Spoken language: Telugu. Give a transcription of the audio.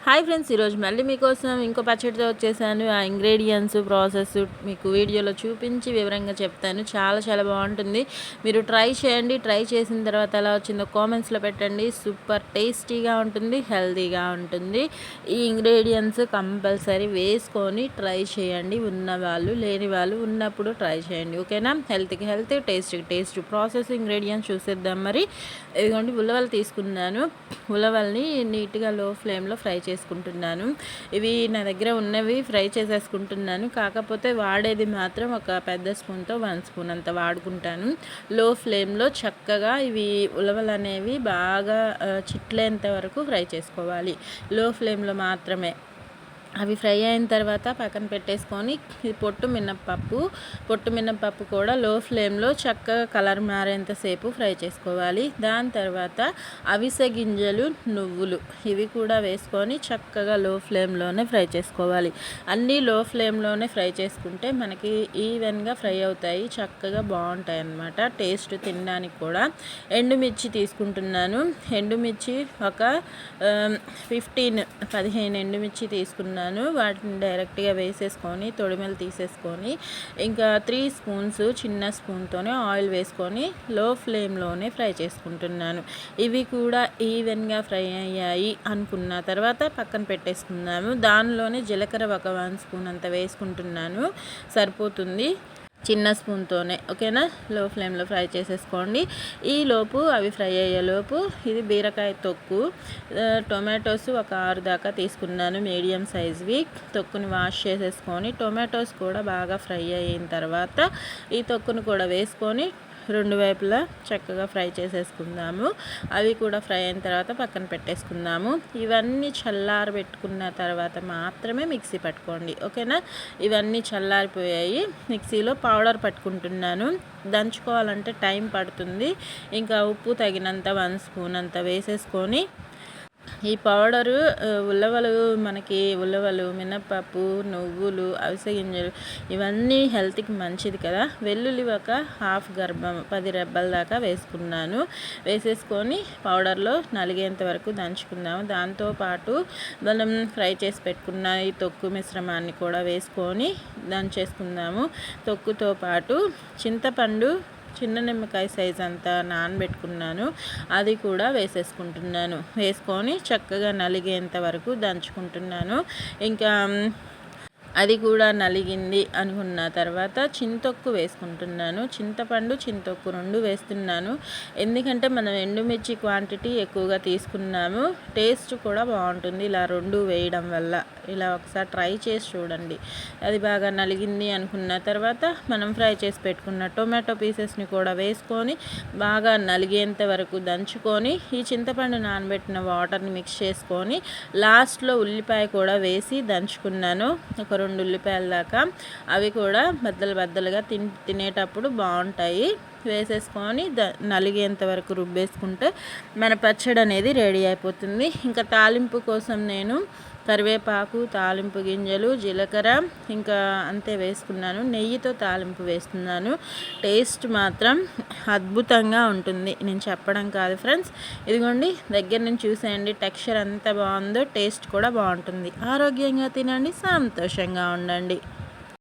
హాయ్ ఫ్రెండ్స్, ఈరోజు మళ్ళీ మీకోసం ఇంకో పచ్చడితో వచ్చేసాను. ఆ ఇంగ్రీడియంట్స్ ప్రాసెస్ మీకు వీడియోలో చూపించి వివరంగా చెప్తాను. చాలా చాలా బాగుంటుంది. మీరు ట్రై చేయండి. ట్రై చేసిన తర్వాత ఎలా వచ్చిందో కామెంట్స్లో పెట్టండి. సూపర్ టేస్టీగా ఉంటుంది, హెల్తీగా ఉంటుంది. ఈ ఇంగ్రీడియంట్స్ కంపల్సరీ వేసుకొని ట్రై చేయండి. ఉన్నవాళ్ళు లేని వాళ్ళు ఉన్నప్పుడు ట్రై చేయండి. ఓకేనా? హెల్త్కి హెల్త్, టేస్ట్కి టేస్ట్. ప్రాసెస్ ఇంగ్రీడియంట్స్ చూసేద్దాం. మరి ఇదిగోండి, ఉలవలు తీసుకున్నాను. ఉలవల్ని నీట్గా లో ఫ్లేమ్లో ఫ్రై చేసుకుంటున్నాను. ఇవి నా దగ్గర ఉన్నవి ఫ్రై చేసేసుకుంటున్నాను. కాకపోతే వాడేది మాత్రం ఒక పెద్ద స్పూన్తో 1 స్పూన్ అంత వాడుకుంటాను. లో ఫ్లేమ్లో చక్కగా ఇవి ఉలవలు అనేవి బాగా చిట్లేంత వరకు ఫ్రై చేసుకోవాలి. లో ఫ్లేమ్లో మాత్రమే. అవి ఫ్రై అయిన తర్వాత పక్కన పెట్టేసుకొని పొట్టు మినప్పప్పు కూడా లో ఫ్లేమ్లో చక్కగా కలర్ మారేంతసేపు ఫ్రై చేసుకోవాలి. దాని తర్వాత అవిసె గింజలు, నువ్వులు ఇవి కూడా వేసుకొని చక్కగా లో ఫ్లేమ్లోనే ఫ్రై చేసుకోవాలి. అన్నీ లో ఫ్లేమ్లోనే ఫ్రై చేసుకుంటే మనకి ఈవెన్గా ఫ్రై అవుతాయి, చక్కగా బాగుంటాయి అన్నమాట. టేస్ట్ తినడానికి కూడా. ఎండుమిర్చి తీసుకుంటున్నాను. ఎండుమిర్చి ఒక 15 ఎండుమిర్చి తీసుకున్నాను. వాటిని డైరెక్ట్గా వేసేసుకొని తొడిమెలు తీసేసుకొని ఇంకా 3 స్పూన్స్ చిన్న స్పూన్తోనే ఆయిల్ వేసుకొని లో ఫ్లేమ్లోనే ఫ్రై చేసుకుంటున్నాను. ఇవి కూడా ఈవెన్గా ఫ్రై అయ్యాయి అనుకున్న తర్వాత పక్కన పెట్టేసుకున్నాము. దానిలోనే జీలకర్ర ఒక 1 స్పూన్ అంత వేసుకుంటున్నాను, సరిపోతుంది. చిన్న స్పూన్తోనే. ఓకేనా? లో ఫ్లేమ్లో ఫ్రై చేసేసుకోండి. ఈలోపు అవి ఫ్రై అయ్యేలోపు ఇది బీరకాయ తొక్కు. టొమాటోస్ ఒక 6 దాకా తీసుకున్నాను, మీడియం సైజ్వి. తొక్కుని వాష్ చేసేసుకొని టొమాటోస్ కూడా బాగా ఫ్రై అయిన తర్వాత ఈ తొక్కును కూడా వేసుకొని 2 వైపులా చక్కగా ఫ్రై చేసేసుకుందాము. అవి కూడా ఫ్రై అయిన తర్వాత పక్కన పెట్టేసుకుందాము. ఇవన్నీ చల్లారబెట్టుకున్న తర్వాత మాత్రమే మిక్సీ పట్టుకోండి. ఓకేనా? ఇవన్నీ చల్లారిపోయాయి. మిక్సీలో పౌడర్ పట్టుకుంటున్నాను. దంచుకోవాలంటే టైం పడుతుంది. ఇంకా ఉప్పు తగినంత 1 స్పూన్ అంత వేసేసుకొని ఈ పౌడరు ఉలవలు, మినప్పప్పు, నువ్వులు, అవిసె గింజలు ఇవన్నీ హెల్త్కి మంచిది కదా. వెల్లుల్లి ఒక హాఫ్ గర్భం 10 రెబ్బల దాకా వేసుకున్నాను. వేసేసుకొని పౌడర్లో నలిగేంత వరకు దంచుకుందాము. దాంతోపాటు మనం ఫ్రై చేసి పెట్టుకున్న ఈ తొక్కు మిశ్రమాన్ని కూడా వేసుకొని దంచేసుకుందాము. తొక్కుతో పాటు చింతపండు చిన్న నిమ్మకాయ సైజ్ అంతా నానబెట్టుకున్నాను, అది కూడా వేసేసుకుంటున్నాను. వేసుకొని చక్కగా నలిగేంత వరకు దంచుకుంటున్నాను. ఇంకా అది కూడా నలిగింది అనుకున్న తర్వాత చింతొక్కు వేసుకుంటున్నాను. చింతపండు, చింతొక్కు 2 వేస్తున్నాను. ఎందుకంటే మనం ఎండుమిర్చి క్వాంటిటీ ఎక్కువగా తీసుకున్నాము. టేస్ట్ కూడా బాగుంటుంది ఇలా 2 వేయడం వల్ల. ఇలా ఒకసారి ట్రై చేసి చూడండి. అది బాగా నలిగింది అనుకున్న తర్వాత మనం ఫ్రై చేసి పెట్టుకున్న టొమాటో పీసెస్ని కూడా వేసుకొని బాగా నలిగేంత వరకు దంచుకొని ఈ చింతపండు నానబెట్టిన వాటర్ని మిక్స్ చేసుకొని లాస్ట్లో ఉల్లిపాయ కూడా వేసి దంచుకున్నాను. ఒక 2 ఉల్లిపాయల దాకా. అవి కూడా బద్దలుగా తినేటప్పుడు బాగుంటాయి. వేసేసుకొని నలిగేంత వరకు రుబ్బేసుకుంటే మన పచ్చడి అనేది రెడీ అయిపోతుంది. ఇంకా తాలింపు కోసం నేను కరివేపాకు, తాలింపు గింజలు, జీలకర్ర ఇంకా అంతే వేసుకున్నాను. నెయ్యితో తాలింపు వేస్తున్నాను. టేస్ట్ మాత్రం అద్భుతంగా ఉంటుంది. నేను చెప్పడం కాదు ఫ్రెండ్స్, ఇదిగోండి దగ్గర నుంచి చూసేయండి. టెక్స్చర్ ఎంత బాగుందో, టేస్ట్ కూడా బాగుంటుంది. ఆరోగ్యంగా తినండి, సంతోషంగా ఉండండి.